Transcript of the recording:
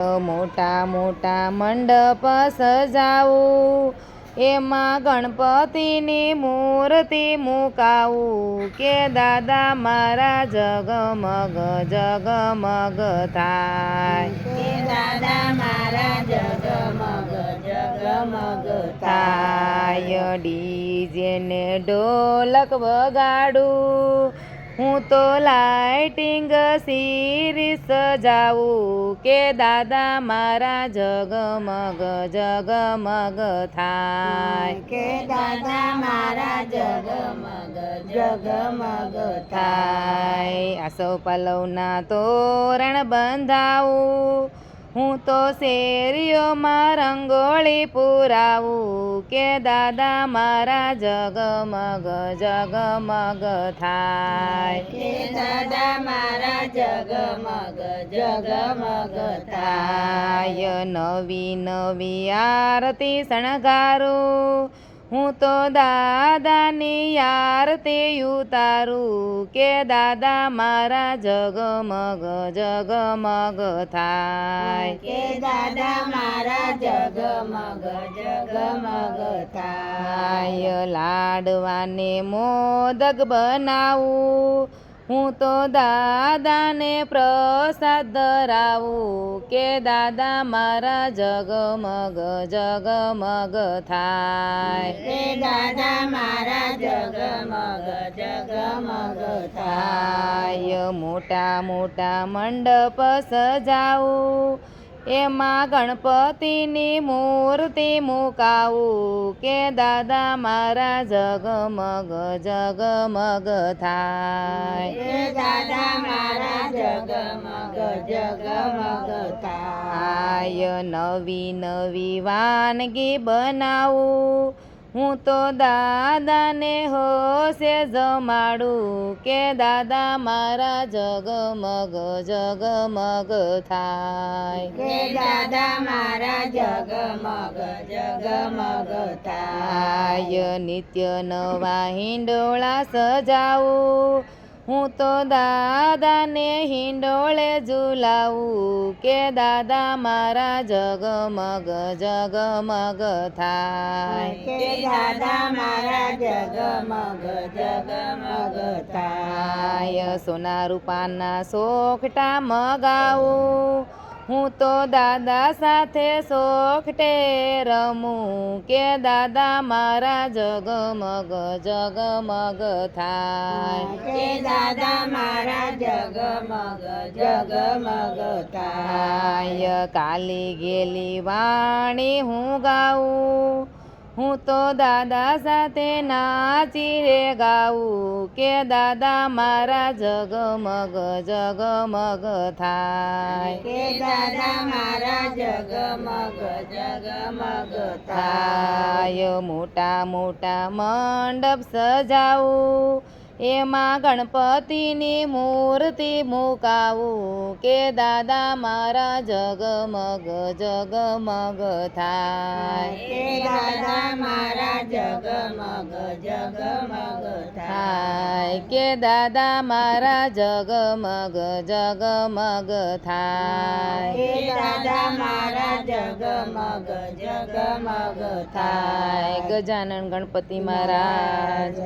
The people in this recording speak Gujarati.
મોટા મોટા મંડપ સજાવું, એમાં ગણપતિની મૂર્તિ મુકાવું, કે દાદા મારા જગમગ જગમગ થાય, કે દાદા મારા જગમગ જગમગ થાય. ડીજે ને ઢોલક વગાડું, હું તો લાઇટિંગ સીરી સજાવું, કે દાદા મારા જગમગ જગમગ થાય, કે દાદા મારા જગમગ જગમગ થાય. આસો પલવના તોરણ બંધાવું, હું તો શેરીઓમાં રંગોળી પુરાવું, કે દાદા મારા જગમગ જગમગ થાય, કે દાદા મારા જગમગ જગમગ થાય. નવી નવી આરતી શણગારું, હું તો દાદાની આરતી ઉતારું, કે દાદા મારા જગમગ જગમગ થાય, કે દાદા મારા જગમગ જગમગ થાય. લાડવાને મોદક બનાવું, હું તો દાદાને પ્રસાદ ધરાવું, કે દાદા મારા જગમગ જગમગ થાય, કે દાદા મારા જગમગ જગમગ થાય. મોટા મોટા મંડપ સજાવું, એમાં ગણપતિની મૂર્તિ મુકાવું, કે દાદા મારા જગમગ જગમગ થાય, કે દાદા મારા જગમગ જગમગ થાય. નવી નવી વાનગી બનાવું, હું તો દાદાને હોશે જમાડું, કે દાદા મારા જગમગ જગમગ થાય, કે દાદા મારા જગમગ જગમગ થાય. નિત્ય નવા હિંડોળા સજાવું, હું તો દાદાને હિંડોળે ઝુલાવું, કે દાદા મારા જગમગ જગમગ થાય, કે દાદા મારા જગમગ જગમગ થાય. સોના રૂપાના સોખટા મગાવું, હું તો દાદા સાથે સોખટે રમું, કે દાદા મારા જગમગ જગમગ થાય, કે દાદા મારા જગમગ જગમગ થાય. કાલી ગેલી વાણી હું ગાઉં, હું તો દાદા સાથે નાચી રે ગાઉં, કે દાદા મારા જગમગ જગમગ થાય, કે દાદા મારા જગમગ જગમગ થાય. મોટા મોટા મંડપ સજાવું, એમાં ગણપતિની મૂર્તિ મુકાવું, કે દાદા મારા જગમગ જગમગ થાય, કે દાદા મારા જગમગ જગમગ થાય, કે દાદા મારા જગમગ જગમગ થાય, કે દાદા મારા જગમગ જગમગ થાય. ગજાનન ગણપતિ મહારાજ.